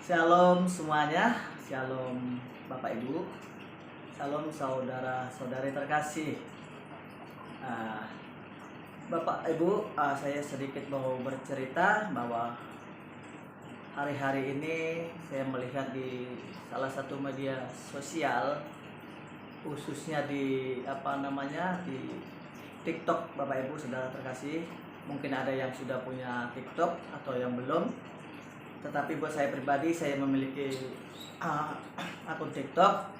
Shalom semuanya, shalom Bapak Ibu, shalom saudara-saudari terkasih. Ah, Bapak Ibu, saya sedikit mau bercerita bahwa hari-hari ini saya melihat di salah satu media sosial, khususnya di di TikTok. Bapak Ibu saudara terkasih, mungkin ada yang sudah punya TikTok atau yang belum. Tetapi buat saya pribadi, saya memiliki akun TikTok,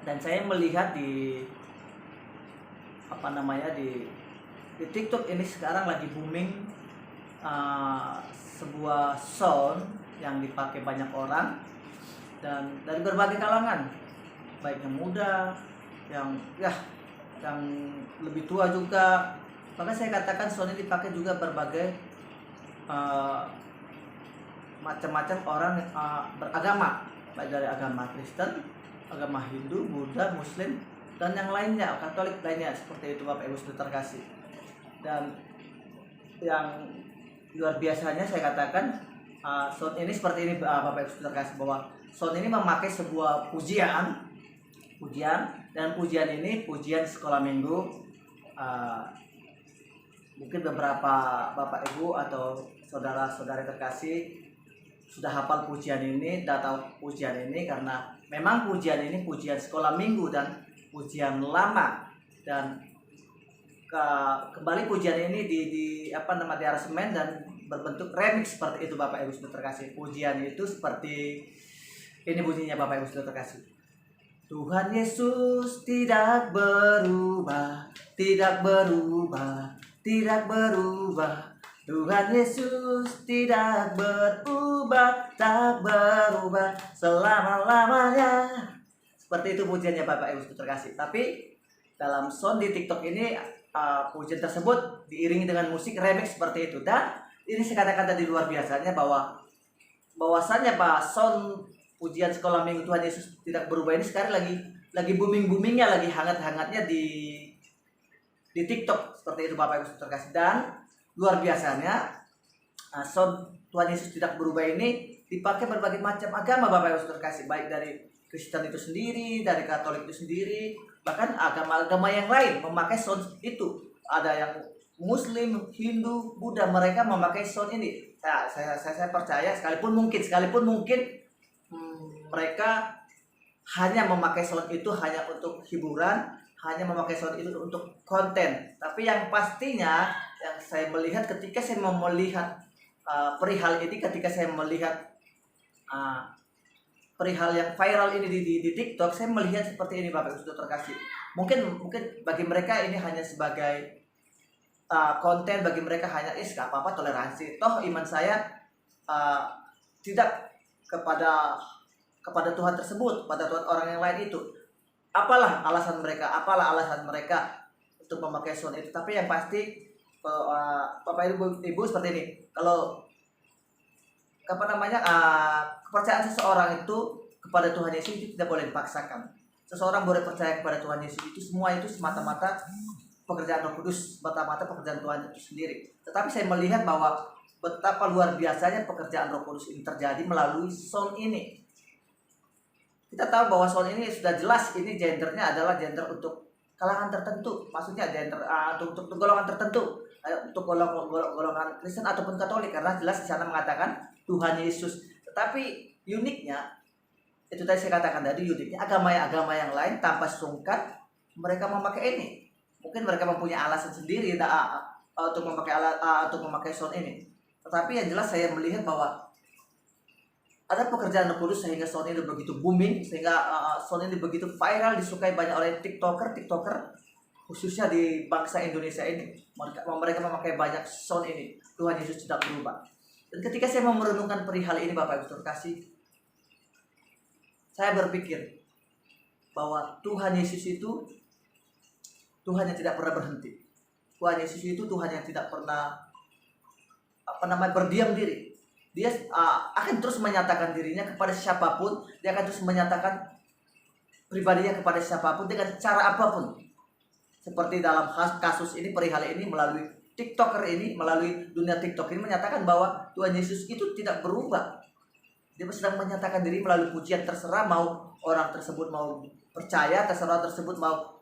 dan saya melihat di di TikTok ini sekarang lagi booming sebuah sound yang dipakai banyak orang dan dari berbagai kalangan, baik yang muda, yang lebih tua juga. Bahkan saya katakan sound ini dipakai juga berbagai macam-macam orang beragama, baik dari agama Kristen, agama Hindu, Buddha, Muslim, dan yang lainnya, Katolik lainnya, seperti itu Bapak Ibu saudara terkasih. Dan yang luar biasanya saya katakan, sound ini seperti ini Bapak Ibu saudara terkasih, bahwa sound ini memakai sebuah pujian, dan pujian ini pujian sekolah minggu. Mungkin beberapa Bapak Ibu atau saudara-saudari terkasih sudah hafal pujian ini, sudah tahu pujian ini, karena memang pujian ini pujian sekolah minggu dan pujian lama. Dan kembali pujian ini di aransemen dan berbentuk remix seperti itu Bapak Ibu saudara terkasih. Pujian itu seperti ini bunyinya Bapak Ibu saudara terkasih. Tuhan Yesus tidak berubah, tidak berubah, tidak berubah. Tuhan Yesus tidak berubah, tak berubah selama-lamanya. Seperti itu pujiannya Bapak Ibu saudara terkasih. Tapi dalam sound di TikTok ini, pujian tersebut diiringi dengan musik remix seperti itu. Dan ini saya katakan tadi luar biasanya, bahwasannya sound pujian sekolah minggu Tuhan Yesus tidak berubah ini sekarang lagi boomingnya, lagi hangat-hangatnya di TikTok seperti itu Bapak Ibu saudara terkasih. Dan luar biasanya, sound Tuhan Yesus tidak berubah ini dipakai berbagai macam agama Bapak Ibu saudara terkasih, baik dari Kristen itu sendiri, dari Katolik itu sendiri, bahkan agama-agama yang lain memakai sound itu. Ada yang Muslim, Hindu, Buddha, mereka memakai sound ini. Saya percaya sekalipun mungkin mereka hanya memakai sound itu hanya untuk hiburan, hanya memakai sound itu untuk konten. Tapi yang pastinya, yang saya melihat ketika saya melihat perihal ini, ketika saya melihat perihal yang viral ini di TikTok, saya melihat seperti ini Bapak Ibu saudara terkasih. Mungkin bagi mereka ini hanya sebagai konten, bagi mereka hanya gak apa-apa, toleransi. Toh iman saya tidak kepada Tuhan tersebut, pada Tuhan orang yang lain itu. Apalah alasan mereka untuk memakai sound itu. Tapi yang pasti, Bapak Ibu seperti ini. Kalau kepercayaan seseorang itu kepada Tuhan Yesus itu tidak boleh dipaksakan. Seseorang boleh percaya kepada Tuhan Yesus itu semata-mata pekerjaan Roh Kudus, semata-mata pekerjaan Tuhan itu sendiri. Tetapi saya melihat bahwa betapa luar biasanya pekerjaan Roh Kudus ini terjadi melalui sound ini. Kita tahu bahwa sound ini sudah jelas, ini gendernya adalah gender untuk kalangan tertentu, maksudnya gender untuk golongan tertentu, untuk golongan Kristen ataupun Katolik, karena jelas di sana mengatakan Tuhan Yesus. Tetapi uniknya, itu tadi saya katakan tadi, uniknya agama yang lain tanpa sungkan mereka memakai ini. Mungkin mereka mempunyai alasan sendiri untuk memakai sound ini. Tetapi yang jelas saya melihat bahwa ada pekerjaan Roh Kudus sehingga sound ini begitu booming, sehingga sound ini begitu viral, disukai banyak oleh TikToker, khususnya di bangsa Indonesia ini. Mereka memakai banyak sound ini. Tuhan Yesus tidak berubah. Dan ketika saya merenungkan perihal ini Bapak Ibu terkasih, saya berpikir bahwa Tuhan Yesus itu Tuhan yang tidak pernah berhenti. Tuhan Yesus itu Tuhan yang tidak pernah berdiam diri. Dia akan terus menyatakan dirinya kepada siapapun. Dia akan terus menyatakan pribadinya kepada siapapun dengan cara apapun. Seperti dalam kasus ini, perihal ini, melalui TikToker ini, melalui dunia TikTok ini menyatakan bahwa Tuhan Yesus itu tidak berubah. Dia sedang menyatakan diri melalui pujian. Terserah mau orang tersebut mau percaya, terserah tersebut mau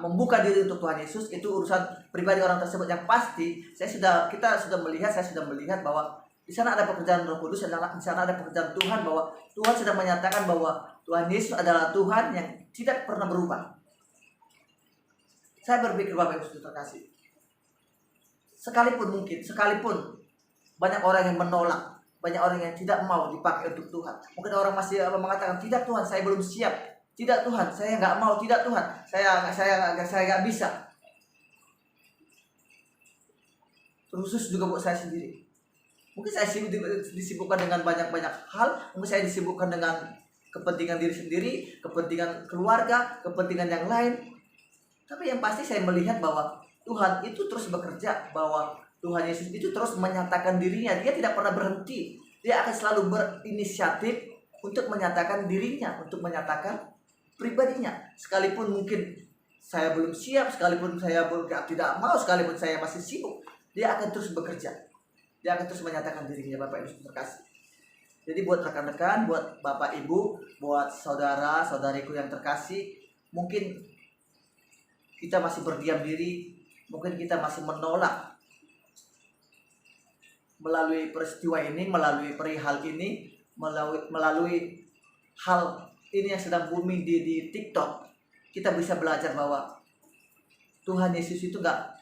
membuka diri untuk Tuhan Yesus, itu urusan pribadi orang tersebut. Yang pasti kita sudah melihat bahwa di sana ada pekerjaan Roh Kudus, di sana ada pekerjaan Tuhan, bahwa Tuhan sedang menyatakan bahwa Tuhan Yesus adalah Tuhan yang tidak pernah berubah. Saya berpikir Bapak Ibu terkasih, sekalipun banyak orang yang menolak, banyak orang yang tidak mau dipakai untuk Tuhan. Mungkin orang masih mengatakan, tidak Tuhan, saya belum siap. Tidak Tuhan, saya nggak mau. Tidak Tuhan, saya nggak bisa. Khusus juga buat saya sendiri. Mungkin saya disibukkan dengan banyak hal. Mungkin saya disibukkan dengan kepentingan diri sendiri, kepentingan keluarga, kepentingan yang lain. Tapi yang pasti saya melihat bahwa Tuhan itu terus bekerja, bahwa Tuhan Yesus itu terus menyatakan dirinya. Dia tidak pernah berhenti. Dia akan selalu berinisiatif untuk menyatakan dirinya, untuk menyatakan pribadinya. Sekalipun mungkin saya belum siap, sekalipun saya tidak mau, sekalipun saya masih sibuk, dia akan terus bekerja. Dia akan terus menyatakan dirinya, Bapak Ibu terkasih. Jadi buat rekan-rekan, buat Bapak Ibu, buat saudara-saudariku yang terkasih, mungkin kita masih berdiam diri, mungkin kita masih menolak melalui peristiwa ini, melalui perihal ini, melalui hal ini yang sedang booming di TikTok. Kita bisa belajar bahwa Tuhan Yesus itu gak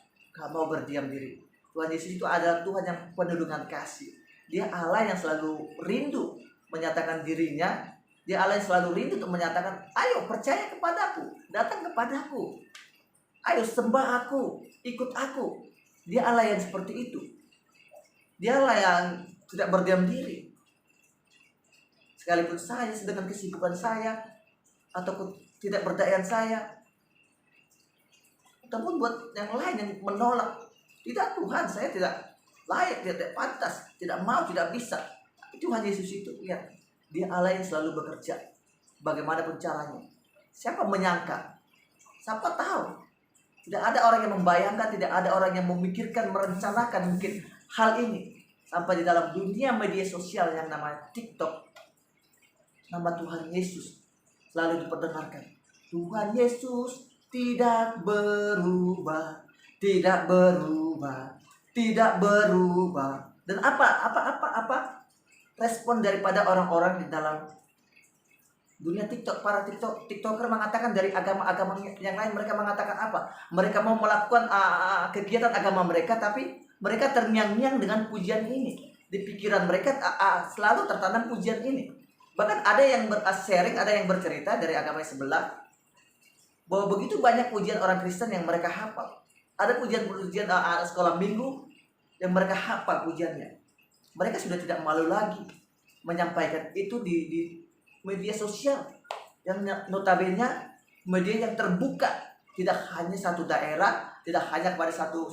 mau berdiam diri. Tuhan Yesus itu adalah Tuhan yang penuh dengan kasih. Dia Allah yang selalu rindu menyatakan dirinya. Dia Allah yang selalu rindu untuk menyatakan, ayo percaya kepadaku, datang kepadaku, ayo sembah aku, ikut aku. Dia Allah yang seperti itu. Dia Allah yang tidak berdiam diri. Sekalipun saya dengan kesibukan saya, atau tidak berdayaan saya, ataupun buat yang lain yang menolak, tidak Tuhan, saya tidak layak, tidak pantas, tidak mau, tidak bisa. Tuhan Yesus itu, ya, dia Allah yang selalu bekerja, bagaimanapun caranya. Siapa menyangka? Siapa tahu? Tidak ada orang yang membayangkan, tidak ada orang yang memikirkan, merencanakan mungkin hal ini. Sampai di dalam dunia media sosial yang namanya TikTok, nama Tuhan Yesus selalu diperdengarkan. Tuhan Yesus tidak berubah, tidak berubah, tidak berubah. Dan apa respon daripada orang-orang di dalam dunia TikTok, para TikToker mengatakan dari agama-agama yang lain, mereka mengatakan apa? Mereka mau melakukan kegiatan agama mereka, tapi mereka terngiang-ngiang dengan pujian ini. Di pikiran mereka selalu tertanam pujian ini. Bahkan ada yang sharing, ada yang bercerita dari agama sebelah, bahwa begitu banyak pujian orang Kristen yang mereka hafal. Ada pujian-pujian sekolah minggu yang mereka hafal pujiannya. Mereka sudah tidak malu lagi menyampaikan itu di media sosial yang notabene media yang terbuka, tidak hanya satu daerah, tidak hanya kepada satu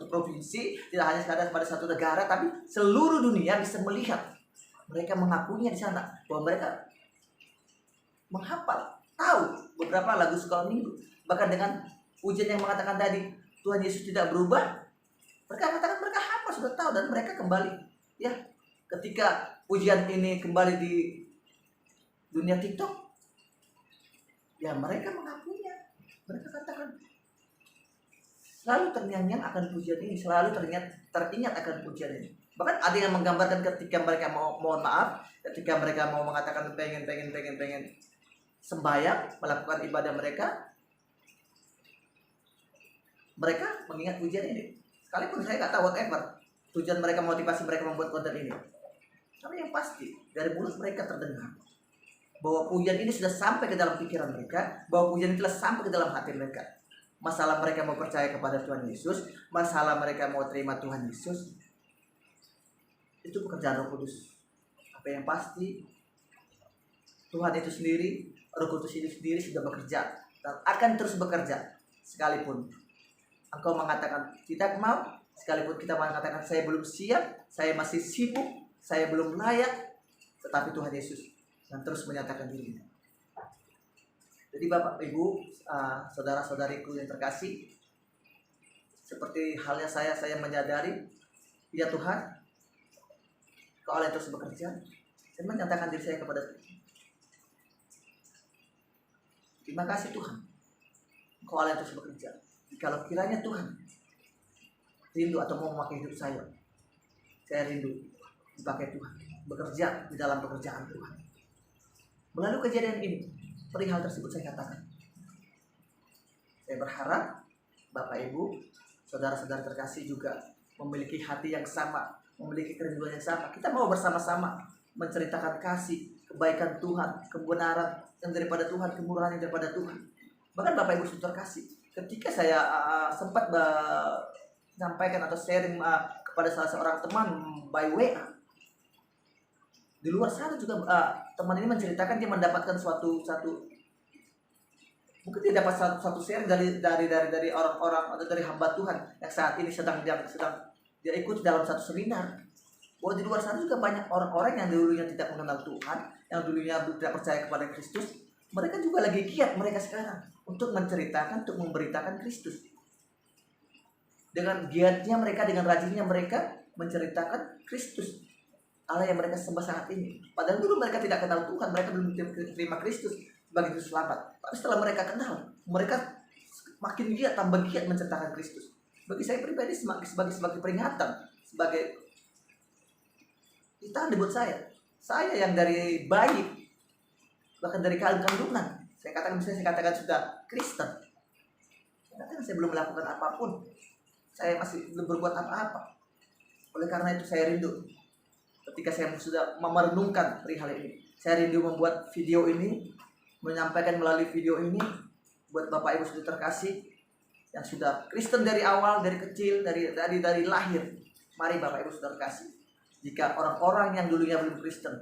provinsi, tidak hanya kepada satu negara, tapi seluruh dunia bisa melihat. Mereka mengakuinya di sana bahwa mereka menghafal, tahu beberapa lagu sekolah minggu. Bahkan dengan ujian yang mengatakan tadi Tuhan Yesus tidak berubah, mereka mengatakan mereka hafal, sudah tahu, dan mereka kembali. Ya, ketika ujian ini kembali di dunia TikTok, ya mereka mengakuinya. Mereka katakan selalu terngiang-ngiang akan pujian ini, selalu teringat akan pujian ini. Bahkan ada yang menggambarkan ketika mereka mohon maaf, ketika mereka mau mengatakan pengen sembahyang, melakukan ibadah mereka mengingat pujian ini. Sekalipun saya nggak tahu whatever tujuan mereka, motivasi mereka membuat konten ini, tapi yang pasti dari mulut mereka terdengar bahwa pujian ini sudah sampai ke dalam pikiran mereka, bahwa pujian itu telah sampai ke dalam hati mereka. Masalah mereka mau percaya kepada Tuhan Yesus, masalah mereka mau terima Tuhan Yesus, itu pekerjaan Roh Kudus. Apa yang pasti, Tuhan itu sendiri, Roh Kudus itu sendiri sudah bekerja dan akan terus bekerja. Sekalipun engkau mengatakan tidak mau, sekalipun kita mengatakan saya belum siap, saya masih sibuk, saya belum layak, tetapi Tuhan Yesus dan terus menyatakan dirinya. Jadi Bapak Ibu, saudara-saudariku yang terkasih, seperti halnya saya menyadari, ya Tuhan, Kau Allah yang terus bekerja. Saya menyatakan diri saya kepada Tuhan. Terima kasih Tuhan, Engkau Allah yang terus bekerja. Kalau kiranya Tuhan rindu atau mau memakai hidup saya rindu dipakai Tuhan, bekerja di dalam pekerjaan Tuhan. Melalui kejadian ini, perihal tersebut saya katakan, saya berharap Bapak Ibu, saudara-saudara terkasih juga memiliki hati yang sama, memiliki kerinduan yang sama. Kita mau bersama-sama menceritakan kasih, kebaikan Tuhan, kebenaran yang daripada Tuhan, kemurahan yang daripada Tuhan. Bahkan Bapak Ibu saudara terkasih, ketika saya sempat menyampaikan atau sharing kepada salah seorang teman by WA, di luar sana juga teman ini menceritakan dia mendapatkan suatu mungkin dia dapat satu sharing dari orang-orang atau dari hamba Tuhan yang saat ini sedang dia ikut dalam satu seminar. Bahwa di luar sana juga banyak orang-orang yang dulunya tidak mengenal Tuhan, yang dulunya tidak percaya kepada Kristus, mereka juga lagi giat mereka sekarang untuk menceritakan, untuk memberitakan Kristus. Dengan giatnya mereka, dengan rajinnya mereka menceritakan Kristus, Allah yang mereka sembah saat ini. Padahal dulu mereka tidak kenal Tuhan, mereka belum terima Kristus sebagai juru selamat. Tapi setelah mereka kenal, mereka makin giat, tambah giat menceritakan Kristus. Bagi saya pribadi sebagai peringatan, sebagai kita buat saya yang dari bayi, bahkan dari kandungan, saya katakan sudah Kristen. Saya belum melakukan apapun, saya masih belum berbuat apa-apa. Oleh karena itu saya rindu ketika saya sudah merenungkan perihal ini. Saya rindu membuat video ini, menyampaikan melalui video ini buat Bapak Ibu sudah terkasih yang sudah Kristen dari awal, dari kecil, dari lahir. Mari Bapak Ibu sudah terkasih, jika orang-orang yang dulunya belum Kristen,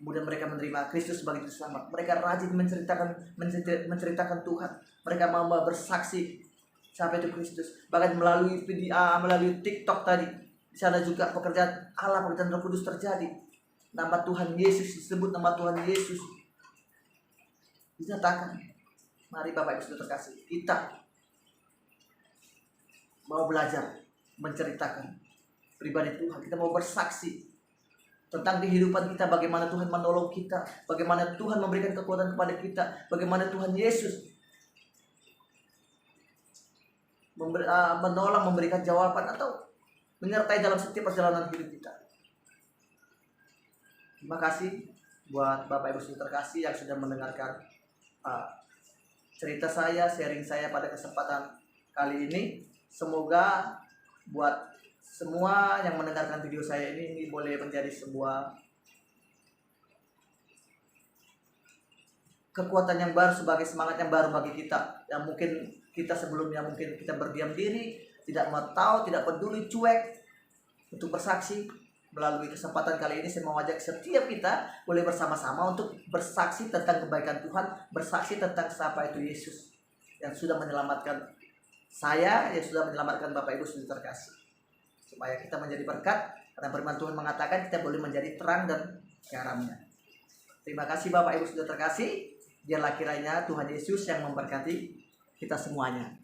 kemudian mereka menerima Kristus sebagai juru selamat, mereka rajin menceritakan Tuhan, mereka mau bersaksi sampai itu Kristus. Bahkan melalui TikTok tadi, di sana juga pekerjaan Allah, pekerjaan Roh Kudus terjadi. Nama Tuhan Yesus disebut, nama Tuhan Yesus dinyatakan. Mari Bapak Ibu sudah terkasih, kita mau belajar menceritakan pribadi Tuhan. Kita mau bersaksi tentang kehidupan kita, bagaimana Tuhan menolong kita, bagaimana Tuhan memberikan kekuatan kepada kita, bagaimana Tuhan Yesus menolong, memberikan jawaban atau menyertai dalam setiap perjalanan hidup kita. Terima kasih buat Bapak Ibu sudah terkasih yang sudah mendengarkan cerita saya, sharing saya pada kesempatan kali ini. Semoga buat semua yang mendengarkan video saya ini boleh menjadi sebuah kekuatan yang baru, sebagai semangat yang baru bagi kita, yang mungkin kita sebelumnya mungkin kita berdiam diri, tidak mau tahu, tidak peduli, cuek untuk bersaksi. Melalui kesempatan kali ini saya mau ajak setiap kita boleh bersama-sama untuk bersaksi tentang kebaikan Tuhan, bersaksi tentang siapa itu Yesus yang sudah menyelamatkan saya, yang sudah menyelamatkan Bapak Ibu sudah terkasih, supaya kita menjadi berkat, karena firman Tuhan mengatakan kita boleh menjadi terang dan garamnya. Terima kasih Bapak Ibu sudah terkasih. Biarlah kiranya Tuhan Yesus yang memberkati kita semuanya.